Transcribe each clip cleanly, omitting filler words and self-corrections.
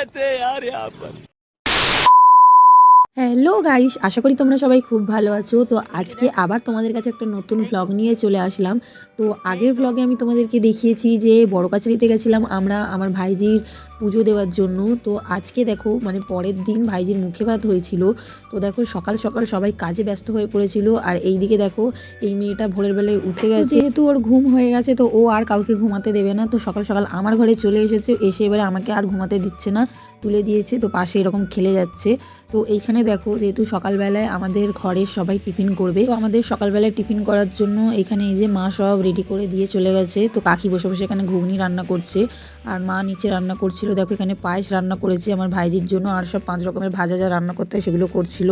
रहते हैं यार यहाँ पर। হ্যালো গাইস, আশা করি তোমরা সবাই খুব ভালো আছো। তো আজকে আবার তোমাদের কাছে একটা নতুন ভ্লগ নিয়ে চলে আসলাম। তো আগের ভ্লগে আমি তোমাদেরকে দেখিয়েছি যে বড় কাছারিতে গেছিলাম আমরা আমার ভাইজির পুজো দেওয়ার জন্য। তো আজকে দেখো মানে পরের দিন ভাইজির মুখে ভাত হয়েছিল। তো দেখো সকাল সকাল সবাই কাজে ব্যস্ত হয়ে পড়েছিল। আর এই দিকে দেখো এই মেয়েটা ভোরের বেলায় উঠে গেছে, যেহেতু ওর ঘুম হয়ে গেছে তো ও আর কাউকে ঘুমাতে দেবে না। তো সকাল সকাল আমার ঘরে চলে এসেছে, এসে এবারে আমাকে আর ঘুমাতে দিচ্ছে না, তুলে দিয়েছে। তো পাশে এরকম খেলে যাচ্ছে। তো এইখানে দেখো যেহেতু সকালবেলায় আমাদের ঘরের সবাই টিফিন করবে, তো আমাদের সকালবেলায় টিফিন করার জন্য এখানে এই যে মা সব রেডি করে দিয়ে চলে গেছে। তো কাকি বসে বসে এখানে ঘুগনি রান্না করছে আর মা নিচে রান্না করছিল। দেখো এখানে পায়েস রান্না করেছে আমার ভাইজির জন্য, আর সব 5 রকমের ভাজা যা রান্না করতে হয় সেগুলো করছিল।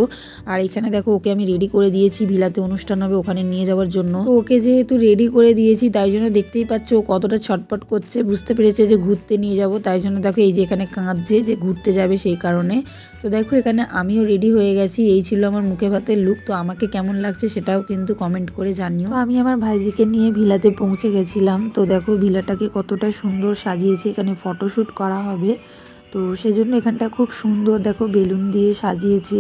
আর এখানে দেখো ওকে আমি রেডি করে দিয়েছি, ভিলাতে অনুষ্ঠান হবে ওখানে নিয়ে যাওয়ার জন্য। তো ওকে যেহেতু রেডি করে দিয়েছি তাই জন্য দেখতেই পাচ্ছ ও কতটা ছটপট করছে, বুঝতে পেরেছে যে ঘুরতে নিয়ে যাব। তাই জন্য দেখো এই যে এখানে কাঁদছে যে ঘুরতে যাবে সেই কারণে। তো দেখো এখানে আমিও রেডি হয়ে গেছি, এই ছিল আমার মুখে ভাতের লুক। তো আমাকে কেমন লাগছে সেটাও কিন্তু কমেন্ট করে জানিও। আমি আমার ভাইজিকে নিয়ে ভিলাতে পৌঁছে গেছিলাম। তো দেখো ভিলাটাকে কতটা সুন্দর সাজিয়েছে, এখানে ফটোশ্যুট করা হবে। তো সেজন্য এখানটা খুব সুন্দর দেখো বেলুন দিয়ে সাজিয়েছে।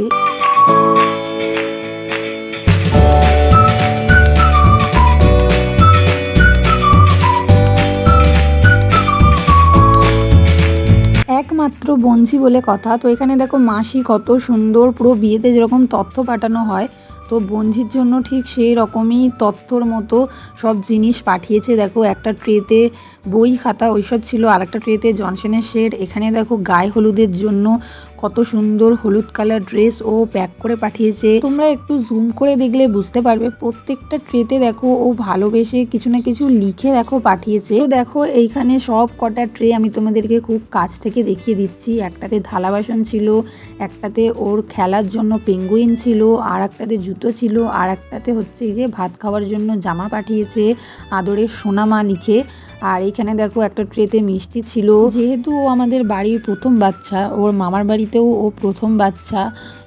একমাত্র বঞ্জি বলে কথা। তো এখানে দেখো মাসি কত সুন্দর পুরো বিয়েতে যেরকম তথ্য পাঠানো হয়, তো বঞ্জির জন্য ঠিক সেই রকমই তথ্যর মতো সব জিনিস পাঠিয়েছে। দেখো একটা ট্রেতে বই খাতা ওইসব ছিল, আর একটা ট্রেতে জনসনের সেট। এখানে দেখো গায়ে হলুদের জন্য কত সুন্দর হলুদ কালার ড্রেস ও প্যাক করে পাঠিয়েছে। তোমরা একটু জুম করে দেখলে বুঝতে পারবে প্রত্যেকটা ট্রেতে দেখো ও ভালোবেসে কিছু না কিছু লিখে দেখো পাঠিয়েছে। তো দেখো এইখানে সব কটা ট্রে আমি তোমাদেরকে খুব কাছ থেকে দেখিয়ে দিচ্ছি। একটাতে থালা বাসন ছিল, একটাতে ওর খেলার জন্য পেঙ্গুইন ছিল, আর একটাতে জুতো ছিল, আর একটাতে হচ্ছে এই যে ভাত খাওয়ার জন্য জামা পাঠিয়েছে আদরের সোনামা লিখে। আর এইখানে দেখো একটা ট্রেতে মিষ্টি ছিল, যেহেতু ও আমাদের বাড়ির প্রথম বাচ্চা, ওর মামার বাড়িতেও ও প্রথম বাচ্চা।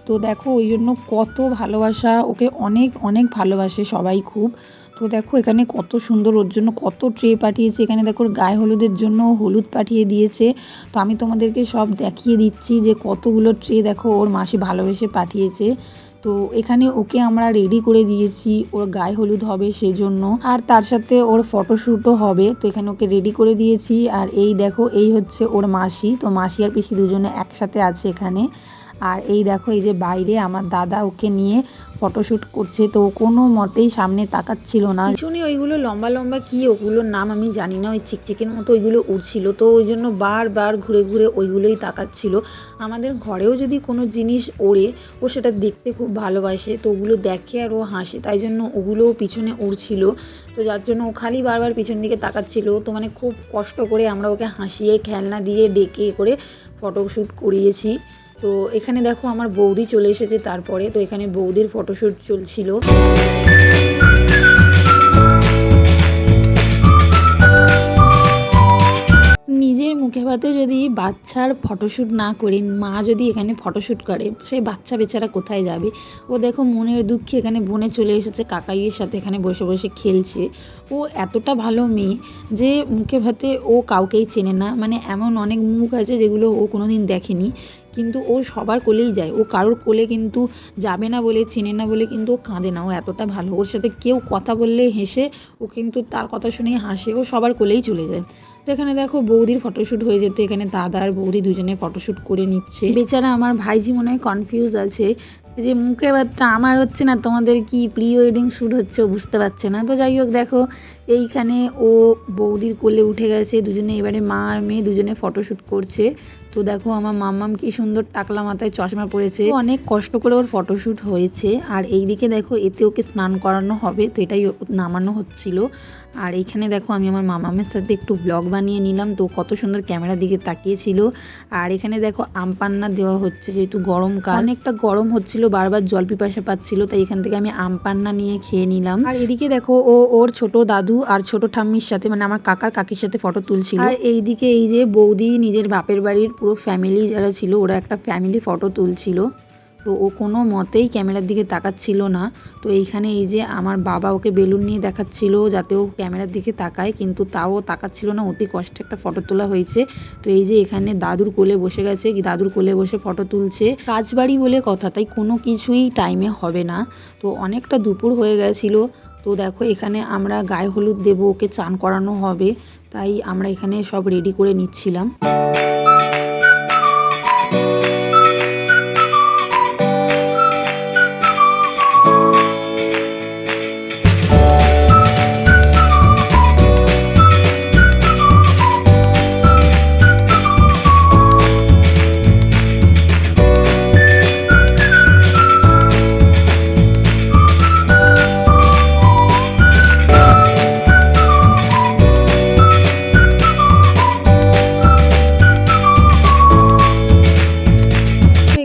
তো দেখো ওই জন্য কত ভালোবাসা, ওকে অনেক অনেক ভালোবাসে সবাই খুব। তো দেখো এখানে কত সুন্দর ওর জন্য কত ট্রে পাঠিয়েছে। এখানে দেখো গায়ে হলুদের জন্য হলুদ পাঠিয়ে দিয়েছে। তো আমি তোমাদেরকে সব দেখিয়ে দিচ্ছি যে কতগুলো ট্রে দেখো ওর মাসি ভালোবেসে পাঠিয়েছে। তো এখানে ওকে আমরা রেডি করে দিয়েছি, ওর গায়ে হলুদ হবে সেজন্য, আর তার সাথে ওর ফটোশ্যুটও হবে। তো এখানে ওকে রেডি করে দিয়েছি। আর এই দেখো এই হচ্ছে ওর মাসি। তো মাসি আর পিসি দুজনে একসাথে আছে এখানে। আর এই দেখো এই যে বাইরে আমার দাদা ওকে নিয়ে ফটোশ্যুট করছে। তো কোনো মতেই সামনে তাকাচ্ছিল না। পিছনে ওইগুলো লম্বা লম্বা কি ওগুলোর নাম আমি জানি না, ওই চিকচিকের মতো ওইগুলো উড়ছিল। তো ওই জন্য বারবার ঘুরে ঘুরে ওইগুলোই তাকাচ্ছিল। আমাদের ঘরেও যদি কোনো জিনিস ওড়ে ও সেটা দেখতে খুব ভালোবাসে, তো ওগুলো দেখে আর ও হাসে, তাই জন্য ওগুলোও পিছনে উড়ছিল। তো যার জন্য ও খালি বারবার পিছন দিকে তাকাচ্ছিল। তো মানে খুব কষ্ট করে আমরা ওকে হাসিয়ে খেলনা দিয়ে ডেকে করে ফটোশ্যুট করিয়েছি। তো এখানে দেখো আমার বৌদি চলে এসেছে তারপরে। তো এখানে বৌদির ফটোশ্যুট চলছিল। নিজের মুখে ভাতে যদি বাচ্চার ফটোশ্যুট না করে মা যদি এখানে ফটোশ্যুট করে, সেই বাচ্চা বেচারা কোথায় যাবে? ও দেখো মনের দুঃখে এখানে বনে চলে এসেছে কাকাইয়ের সাথে, এখানে বসে বসে খেলছে। ও এতটা ভালো মেয়ে যে মুখে ভাতে ও কাউকেই চেনে না। মানে এমন অনেক মুখ আছে যেগুলো ও কোনো দিন দেখেনি, কিন্তু ও সবার কোলেই যায়। ও কারোর কোলে কিন্তু যাবে না বলে, চেনে না বলে কিন্তু ও কাঁদে না। ও এতটা ভালো, ওর সাথে কেউ কথা বললে হেসে ও কিন্তু তার কথা শুনেই হাসে, ও সবার কোলেই চলে যায়। তো এখানে দেখো বৌদির ফটোশ্যুট হয়ে যেতে এখানে দাদা আর বৌদি দুজনে ফটোশ্যুট করে নিচ্ছে। বেচারা আমার ভাইজি মনে হয় কনফিউজ আছে যে মুখে ভাতটা আমার হচ্ছে না তোমাদের কি প্রি ওয়েডিং শ্যুট হচ্ছে, ও বুঝতে পারছে না। তো যাই হোক দেখো এইখানে ও বৌদির কোলে উঠে গেছে দুজনে, এবারে মা আর মেয়ে দুজনে ফটোশ্যুট করছে। তো দেখো আমার মাম্মাম কি সুন্দর টাকলা মাথায় চশমা পড়েছে, অনেক কষ্ট করে ওর ফটোশ্যুট হয়েছে। আর এইদিকে দেখো এতে ওকে স্নান করানো হবে, তো এটাই নামানো হচ্ছিল। আর এইখানে দেখো আমি আমার মামামের সাথে একটু ব্লগ বানিয়ে নিলাম। তো কত সুন্দর ক্যামেরার দিকে তাকিয়েছিল। আর এখানে দেখো আমপান্না দেওয়া হচ্ছে, যেহেতু গরমকাল অনেকটা গরম হচ্ছিল, বারবার জল পিপাসা পাচ্ছিল, তাই এখান থেকে আমি আমপান্না নিয়ে খেয়ে নিলাম। আর এদিকে দেখো ও ওর ছোট দাদু আর ছোট ঠাম্মির সাথে, মানে আমার কাকার কাকির সাথে ফটো তুলছিল। আর এইদিকে এই যে বৌদি নিজের বাপের বাড়ির পুরো ফ্যামিলি যারা ছিল ওরা একটা ফ্যামিলি ফটো তুলছিল। তো ও কোনো মতেই ক্যামেরার দিকে তাকাচ্ছিল না। তো এইখানে এই যে আমার বাবা ওকে বেলুন নিয়ে দেখাচ্ছিল যাতে ও ক্যামেরার দিকে তাকায়, কিন্তু তাও তাকাচ্ছিল না। অতি কষ্টে একটা ফটো তোলা হয়েছে। তো এই যে এখানে দাদুর কোলে বসে গেছে, দাদুর কোলে বসে ফটো তুলছে। কাজবাড়ি বলে কথা, তাই কোনো কিছুই টাইমে হবে না। তো অনেকটা দুপুর হয়ে গেছিলো। তো দেখো এখানে আমরা গায়ে হলুদ দেবো, ওকে চান করানো হবে, তাই আমরা এখানে সব রেডি করে নিচ্ছিলাম।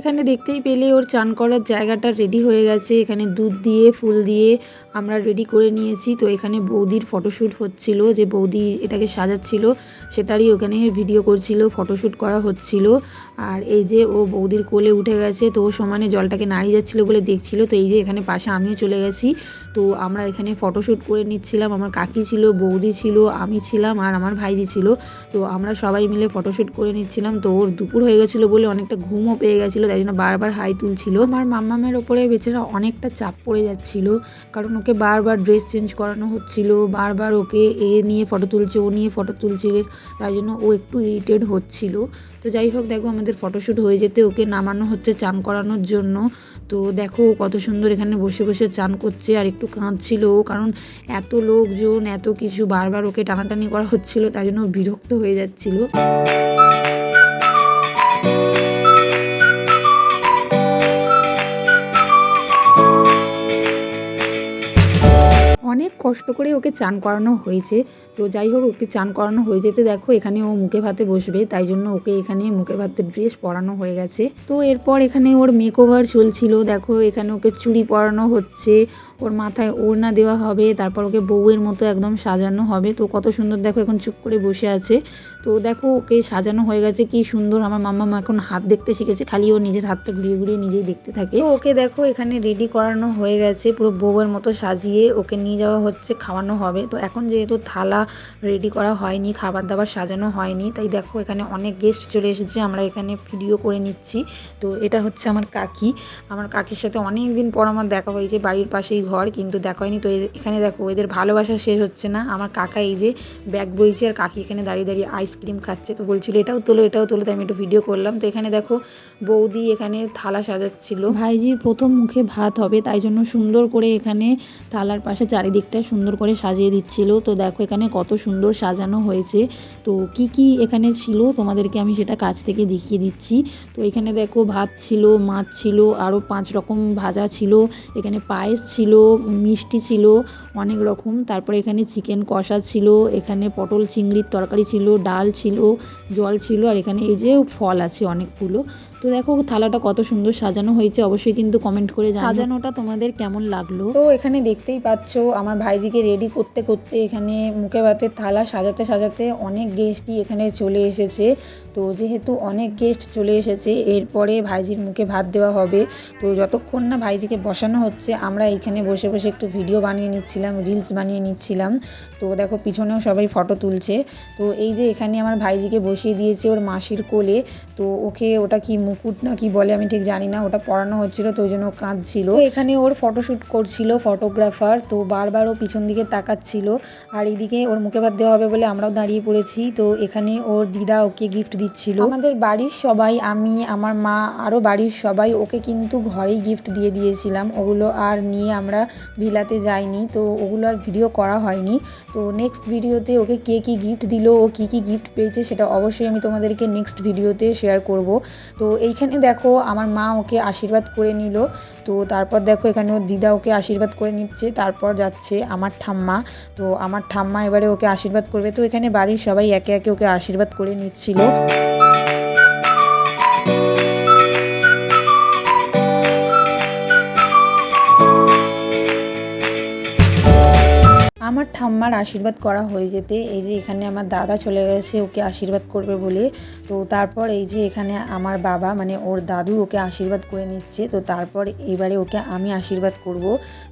এখানে দেখতেই পেলে ওর চান করার জায়গাটা রেডি হয়ে গেছে। এখানে দুধ দিয়ে ফুল দিয়ে আমরা রেডি করে নিয়েছি। তো এখানে বৌদির ফটোশ্যুট হচ্ছিল, যে বৌদি এটাকে সাজাচ্ছিল সেটারই ওখানে ভিডিও করছিল, ফটোশ্যুট করা হচ্ছিল। আর এই যে ও বৌদির কোলে উঠে গেছে, তো ও সমানে জলটাকে নাড়িয়ে যাচ্ছিলো বলে দেখছিল। তো এই যে এখানে পাশে আমিও চলে গেছি। তো আমরা এখানে ফটোশ্যুট করে নিচ্ছিলাম। আমার কাকি ছিল, বৌদি ছিল, আমি ছিলাম আর আমার ভাইজি ছিল। তো আমরা সবাই মিলে ফটোশ্যুট করে নিচ্ছিলাম। তো ওর দুপুর হয়ে গেছিলো বলে অনেকটা ঘুমও পেয়ে গেছিলো, তাই জন্য বারবার হাই তুলছিল। আমার মাম্মামের ওপরে বেচারা অনেকটা চাপ পড়ে যাচ্ছিল, কারণ ওকে বারবার ড্রেস চেঞ্জ করানো হচ্ছিল, বারবার ওকে এ নিয়ে ফটো তুলছে, ও নিয়ে ফটো তুলছে, তাই জন্য ও একটু ইরিটেড হচ্ছিল। তো যাই হোক, দেখো আমাদের ফটোশ্যুট হয়ে যেতে ওকে নামানো হচ্ছে চান করানোর জন্য। তো দেখো কত সুন্দর এখানে বসে বসে চান করছে, আর একটু কাঁদছিল, কারণ এত লোকজন এত কিছু বারবার ওকে টানাটানি করা হচ্ছিল, তাই জন্য বিরক্ত হয়ে যাচ্ছিল। অনেক কষ্ট করে ওকে চান করানো হয়েছে। তো যাই হোক, ওকে চান করানো হয়ে যেতে দেখো এখানে ও মুখে ভাতে বসবে, তাই জন্য ওকে এখানে মুখে ভাতের ড্রেস পরানো হয়ে গেছে। তো এরপর এখানে ওর মেকওভার চলছিল। দেখো এখানে ওকে চুড়ি পরানো হচ্ছে, ওর মাথায় ওড়না দেওয়া হবে, তারপর ওকে বউয়ের মতো একদম সাজানো হবে। তো কত সুন্দর দেখো এখন চুপ করে বসে আছে। তো দেখো ওকে সাজানো হয়ে গেছে, কি সুন্দর। আমার মাম্মা এখন হাত দেখতে শিখেছে, খালি ও নিজের হাতটা ঘুরিয়ে ঘুরিয়ে নিজেই দেখতে থাকে। তো ওকে দেখো এখানে রেডি করানো হয়ে গেছে, পুরো বউয়ের মতো সাজিয়ে ওকে নিয়ে যাওয়া হচ্ছে, খাওয়ানো হবে। তো এখন যেহেতু থালা রেডি করা হয়নি, খাবার দাবার সাজানো হয়নি, তাই দেখো এখানে অনেক গেস্ট চলে এসেছে, আমরা এখানে ভিডিও করে নিচ্ছি। তো এটা হচ্ছে আমার কাকি। আমার কাকির সাথে অনেক দিন পর আমার দেখা হয়েছে, বাড়ির পাশেই ঘর, কিন্তু দেখা হয়নি। তো এখানে দেখো এদের ভালোবাসা শেষ হচ্ছে না। আমার কাকা এই যে ব্যাগ বইছে, আর কাকি এখানে দাঁড়িয়ে দাঁড়িয়ে আইসক্রিম খাচ্ছে। তো বলছিল এটাও তোলো এটাও তোলো, তাই আমি একটু ভিডিও করলাম। তো এখানে দেখো বৌদি এখানে থালা সাজাচ্ছিল। ভাইজির প্রথম মুখে ভাত হবে, তাই জন্য সুন্দর করে এখানে থালার পাশে চারিদিকটা সুন্দর করে সাজিয়ে দিচ্ছিল। তো দেখো এখানে কত সুন্দর সাজানো হয়েছে। তো কি কি এখানে ছিল তোমাদেরকে আমি সেটা কাছ থেকে দেখিয়ে দিচ্ছি। তো এখানে দেখো ভাত ছিল, মাছ ছিল, আরও 5 রকম ভাজা ছিল, এখানে পায়েস ছিল, মিষ্টি ছিল অনেক রকম, তারপরে এখানে চিকেন কষা ছিল, এখানে পটল চিংড়ির তরকারি ছিল, ডাল ছিল, জল ছিল, আর এখানে এই যে ফল আছে অনেকগুলো। তো দেখো থালাটা কত সুন্দর সাজানো হয়েছে, অবশ্যই কিন্তু কমেন্ট করে জানাও সাজানোটা তোমাদের কেমন লাগলো। তো এখানে দেখতেই পাচ্ছ আমার ভাইজিকে রেডি করতে করতে এখানে মুখে ভাতের থালা সাজাতে সাজাতে অনেক গেস্টই এখানে চলে এসেছে। তো যেহেতু অনেক গেস্ট চলে এসেছে, এরপরে ভাইজির মুখে ভাত দেওয়া হবে। তো যতক্ষণ না ভাইজিকে বসানো হচ্ছে, আমরা এখানে বসে বসে একটু ভিডিও বানিয়ে নিচ্ছিলাম, রিলস বানিয়ে নিচ্ছিলাম। তো দেখো পিছনেও সবাই ফটো তুলছে। তো এই যে এখানে আমার ভাইজিকে বসিয়ে দিয়েছে ওর মাসির কোলে। তো ওকে ওটা কি মুকুট না কি বলে আমি ঠিক জানি না, ওটা পরানো হচ্ছিল, তো ওই জন্য কাঁদছিল। এখানে ওর ফটোশ্যুট করছিল ফটোগ্রাফার। তো বারবার ও পিছন দিকে তাকাচ্ছিল, আর এইদিকে ওর মুখে ভাত দেওয়া হবে বলে আমরাও দাঁড়িয়ে পড়েছি। তো এখানে ওর দিদা ওকে গিফট দিচ্ছিল। আমাদের বাড়ির সবাই, আমি, আমার মা, আরও বাড়ির সবাই ওকে কিন্তু ঘরেই গিফট দিয়ে দিয়েছিলাম। ওগুলো আর নিয়ে আমরা ভিলাতে যাইনি, তো ওগুলো আর ভিডিও করা হয়নি। তো নেক্সট ভিডিওতে ওকে কে কী গিফট দিল, ও কী কী গিফট পেয়েছে সেটা অবশ্যই আমি তোমাদেরকে নেক্সট ভিডিওতে শেয়ার করব। তো এইখানে দেখো আমার মা ওকে আশীর্বাদ করে নিল। তো তারপর দেখো এখানে ওর দিদা ওকে আশীর্বাদ করে নিচ্ছে, তারপর যাচ্ছে আমার ঠাম্মা। তো আমার ঠাম্মা এবারে ওকে আশীর্বাদ করবে। তো এখানে বাড়ির সবাই একে একে ওকে আশীর্বাদ করে নিচ্ছিল। আমার ঠাম্মার আশীর্বাদ করা হয়ে যেতে এই যে এখানে আমার দাদা চলে গেছে ওকে আশীর্বাদ করবে বলে। তো তারপর এই যে এখানে আমার বাবা মানে ওর দাদু ওকে আশীর্বাদ করে নিচ্ছে। তো তারপর এবারে ওকে আমি আশীর্বাদ করব।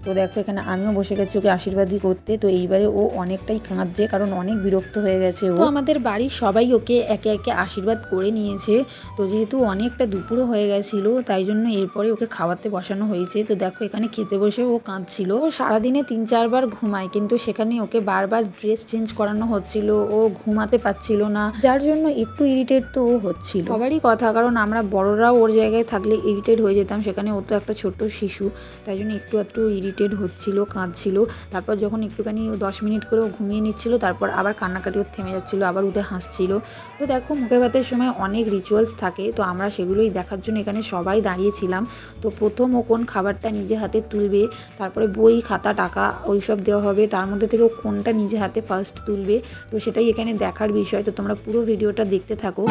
তো দেখো এখানে আমিও বসে গেছি ওকে আশীর্বাদই করতে। তো এইবারে ও অনেকটাই কাঁদছে কারণ অনেক বিরক্ত হয়ে গেছে ও। তো আমাদের বাড়ির সবাই ওকে একে একে আশীর্বাদ করে নিয়েছে। তো যেহেতু অনেকটা দুপুরও হয়ে গেছিলো তাই জন্য এরপরে ওকে খাওয়াতে বসানো হয়েছে। তো দেখো এখানে খেতে বসে ও কাঁদছিল। ও সারাদিনে 3-4 বার ঘুমায় কিন্তু সেখানে ওকে বারবার ড্রেস চেঞ্জ করানো হচ্ছিল, ও ঘুমাতে পারছিল না, যার জন্য একটু ইরিটেট তো ও হচ্ছিল। সবারই কথা, কারণ আমরা বড়রাও ওর জায়গায় থাকলে ইরিটেট হয়ে যেতাম, সেখানে ও তো একটা ছোট্ট শিশু, তাই জন্য একটু ইরিটেট হচ্ছিল, কাঁদছিল। তারপর যখন একটুখানি 10 মিনিট করে ও ঘুমিয়ে নিচ্ছিল তারপর আবার কান্নাকাটি ওর থেমে যাচ্ছিলো, আবার উঠে হাসছিল। তো দেখো মুখে ভাতের সময় অনেক রিচুয়ালস থাকে, তো আমরা সেগুলোই দেখার জন্য এখানে সবাই দাঁড়িয়েছিলাম। তো প্রথম ও কোন খাবারটা নিজে হাতে তুলবে, তারপরে বই খাতা টাকা ওইসব দেওয়া হবে, তার মধ্যে থেকে ও কোনটা নিজে হাতে ফার্স্ট তুলবে, তো সেটাই এখানে দেখার বিষয়। তো তোমরা পুরো ভিডিওটা দেখতে থাকো।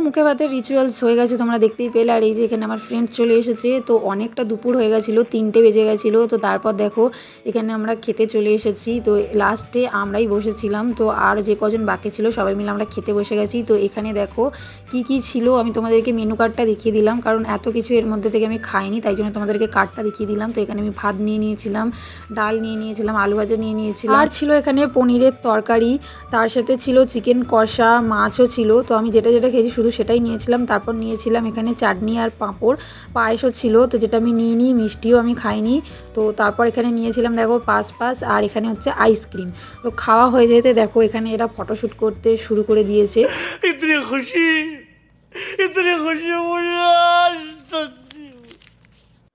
মুখে ভাতের রিচুয়ালস হয়ে গেছে, তোমরা দেখতেই পেলে। আর এই যে এখানে আমার ফ্রেন্ড চলে এসেছে, তো অনেকটা দুপুর হয়ে গেছিলো, 3টে বেজে গেছিলো। তো তারপর দেখো এখানে আমরা খেতে চলে এসেছি। তো লাস্টে আমরাই বসেছিলাম, তো আর যে কজন বাকি ছিল সবাই মিলে আমরা খেতে বসে গেছি। তো এখানে দেখো কি ছিল, আমি তোমাদেরকে মেনু কার্ডটা দেখিয়ে দিলাম, কারণ এত কিছু এর মধ্যে থেকে আমি খাইনি, তাই জন্য তোমাদেরকে কার্ডটা দেখিয়ে দিলাম। তো এখানে আমি ভাত নিয়ে নিয়েছিলাম, ডাল নিয়ে নিয়েছিলাম, আলু ভাজা নিয়ে নিয়েছিলাম, আর ছিল এখানে পনিরের তরকারি, তার সাথে ছিল চিকেন কষা, মাছও ছিল। তো আমি যেটা খেয়েছি শুধু সেটাই নিয়েছিলাম। তারপর নিয়েছিলাম এখানে চাটনি আর পাঁপড়, পায়েসও ছিল, তো যেটা আমি নিয়ে নিই, মিষ্টিও আমি খাইনি। তো তারপর এখানে নিয়েছিলাম দেখো পাস, আর এখানে হচ্ছে আইসক্রিম। তো খাওয়া হয়ে যেতে দেখো এখানে এরা ফটোশ্যুট করতে শুরু করে দিয়েছে। ইতনি খুশি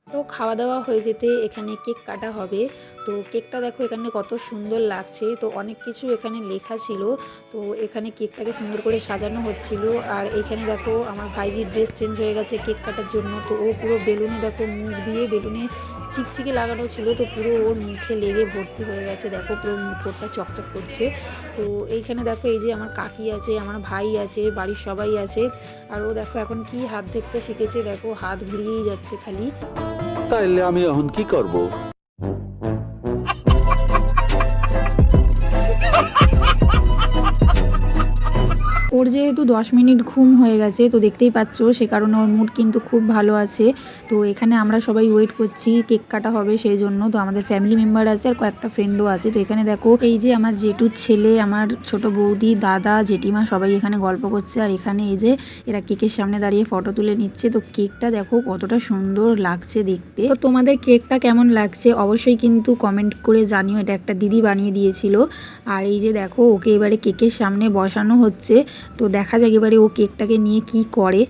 তো খাওয়া দাওয়া হয়ে যেতে এখানে কেক কাটা হবে। তো কেকটা দেখো এখানে কত সুন্দর লাগছে, তো অনেক কিছু এখানে লেখা ছিল। তো এখানে কেকটাকে সুন্দর করে সাজানো হচ্ছিল। আর এখানে দেখো আমার ভাইজির ড্রেস চেঞ্জ হয়ে গেছে কেক কাটার জন্য। তো ও পুরো বেলুনে দেখো মুখ দিয়ে বেলুনে চিকচিকে লাগানো ছিল, তো পুরো ওর মুখে লেগে ভর্তি হয়ে গেছে, দেখো পুরো মুখটা চকচক করছে। তো এইখানে দেখো এই যে আমার কাকি আছে, আমার ভাই আছে, বাড়ির সবাই আছে। আর ও দেখো এখন কি হাত দেখতে শিখেছে, দেখো হাত ঘুরিয়েই যাচ্ছে খালি। তাইলে আমি এখন কি করব? ওর যেহেতু 10 মিনিট ঘুম হয়ে গেছে, তো দেখতেই পাচ্ছ, সে কারণে ওর মুড কিন্তু খুব ভালো আছে। তো এখানে আমরা সবাই ওয়েট করছি, কেক কাটা হবে সেই জন্য। তো আমাদের ফ্যামিলি মেম্বার আছে আর কয়েকটা ফ্রেন্ডও আছে। তো এখানে দেখো এই যে আমার জেঠুর ছেলে, আমার ছোট বৌদি, দাদা, জেঠিমা সবাই এখানে গল্প করছে। আর এখানে এই যে এরা কেকের সামনে দাঁড়িয়ে ফটো তুলে নিচ্ছে। তো কেকটা দেখো কতটা সুন্দর লাগছে দেখতে। তো তোমাদের কেকটা কেমন লাগছে অবশ্যই কিন্তু কমেন্ট করে জানিও। এটা একটা দিদি বানিয়ে দিয়েছিল। আর এই যে দেখো ওকে এবারে কেকের সামনে বসানো হচ্ছে। তো দেখা যাক এবারে ও কেকটাকে নিয়ে কি করে।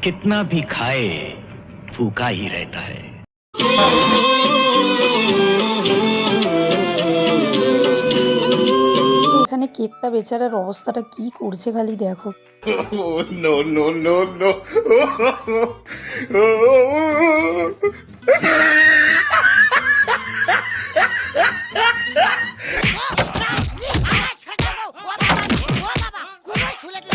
कितना भी खाए भूखा ही रहता है। এখানে কেকটা বেচারার অবস্থাটা কি করছে খালি দেখো। No, no, no, no.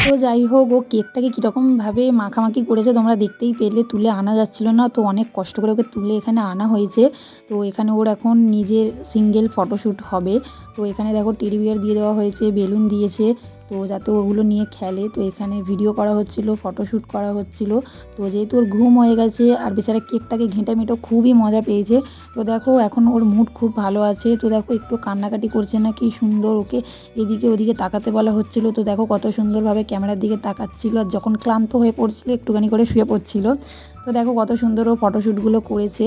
তো যাই হোক, ও কেকটাকে কীরকমভাবে মাখামাখি করেছে তোমরা দেখতেই পেলে, তুলে আনা যাচ্ছিল না, তো অনেক কষ্ট করে ওকে তুলে এখানে আনা হয়েছে। তো এখানে ওর এখন নিজের সিঙ্গেল ফটোশ্যুট হবে। তো এখানে দেখো টেডি বিয়ার দিয়ে দেওয়া হয়েছে, বেলুন দিয়েছে, তো যাতে ওগুলো নিয়ে খেলে। তো এখানে ভিডিও করা হচ্ছিল, ফটোশ্যুট করা হচ্ছিল। তো যেহেতু ওর ঘুম হয়ে গেছে আর বেচারা কেকটাকে ঘেঁটে মেটো খুবই মজা পেয়েছে। তো দেখো এখন ওর মুড খুব ভালো আছে। তো দেখো একটু কান্নাকাটি করছে না, কি সুন্দর ওকে এদিকে ওদিকে তাকাতে বলা হচ্ছিল। তো দেখো কত সুন্দরভাবে ক্যামেরার দিকে তাকাচ্ছিল, আর যখন ক্লান্ত হয়ে পড়ছিল একটুখানি করে শুয়ে পড়ছিল। তো দেখো কত সুন্দর ও ফটোশ্যুটগুলো করেছে।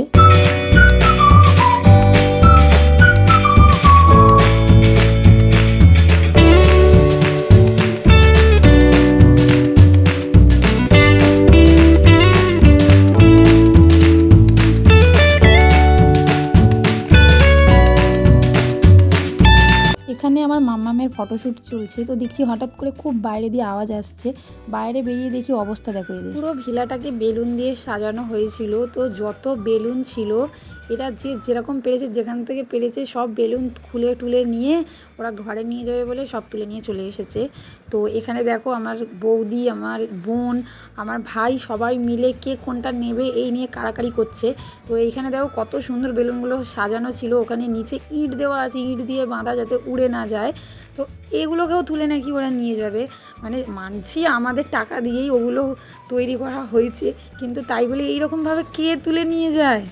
এখানে আমার মাম্মামের ফটোশ্যুট চলছে। তো দেখছি হঠাৎ করে খুব বাইরে দিয়ে আওয়াজ আসছে, বাইরে বেরিয়ে দেখি অবস্থা দেখো এদের। পুরো ভিলাটাকে বেলুন দিয়ে সাজানো হয়েছিল। তো যত বেলুন ছিল এরা যেরকম পেরেছে, যেখান থেকে পেরেছে সব বেলুন খুলে টুলে নিয়ে ওরা ঘরে নিয়ে যাবে বলে সব তুলে নিয়ে চলে এসেছে। তো এখানে দেখো আমার বৌদি, আমার বোন, আমার ভাই সবাই মিলে কে কোনটা নেবে এই নিয়ে কাড়াকাড়ি করছে। তো এইখানে দেখো কত সুন্দর বেলুনগুলো সাজানো ছিল। ওখানে নিচে ইট দেওয়া আছে, ইট দিয়ে বাঁধা যাতে উড়ে না যায়। তো এগুলোকেও তুলে নাকি ওরা নিয়ে যাবে। মানে মানছি আমাদের টাকা দিয়েই ওগুলো তৈরি করা হয়েছে, কিন্তু তাই বলে এইরকমভাবে কে তুলে নিয়ে যায়?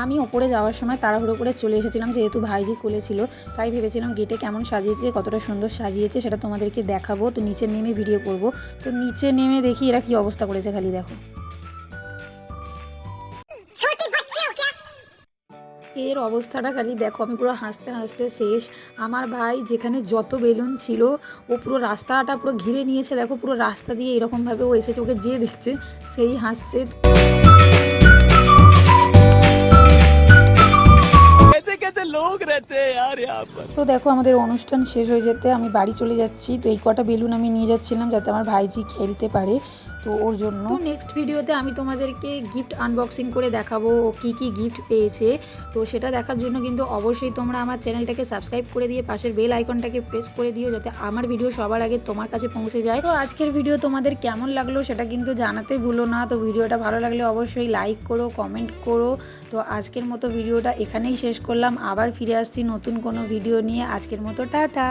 আমি ওপরে যাওয়ার সময় তাড়াহুড়ো করে চলে এসেছিলাম, যেহেতু ভাইজি কোলে ছিল, তাই ভেবেছিলাম গেটে কেমন সাজিয়েছে, কতটা সুন্দর সাজিয়েছে সেটা তোমাদেরকে দেখাবো। তো নিচে নেমে ভিডিও করব। তো নিচে নেমে দেখি এরা কি অবস্থা করেছে খালি দেখো। এর অবস্থাটা খালি দেখো, আমি পুরো হাসতে হাসতে শেষ। আমার ভাই যেখানে যত বেলুন ছিল ও পুরো রাস্তাটা পুরো ঘিরে নিয়েছে, দেখো পুরো রাস্তা দিয়ে এরকমভাবে ও এসেছে, ওকে যে দেখছে সেই হাসছে। তো দেখো আমাদের অনুষ্ঠান শেষ হয়ে যেতে আমি বাড়ি চলে যাচ্ছি। তো এই কটা বেলুন আমি নিয়ে যাচ্ছিলাম যাতে আমার ভাইজি খেলতে পারে, তো ওর জন্য। তো নেক্সট ভিডিওতে আমি তোমাদেরকে গিফট আনবক্সিং করে দেখাবো ও কী কী গিফট পেয়েছে। তো সেটা দেখার জন্য কিন্তু অবশ্যই তোমরা আমার চ্যানেলটাকে সাবস্ক্রাইব করে দিয়ে পাশের বেল আইকনটাকে প্রেস করে দিও, যাতে আমার ভিডিও সবার আগে তোমার কাছে পৌঁছে যায়। তো আজকের ভিডিও তোমাদের কেমন লাগলো সেটা কিন্তু জানাতে ভুলো না। তো ভিডিওটা ভালো লাগলে অবশ্যই লাইক করো, কমেন্ট করো। তো আজকের মতো ভিডিওটা এখানেই শেষ করলাম, আবার ফিরে আসছি নতুন কোনো ভিডিও নিয়ে। আজকের মতো টাটা।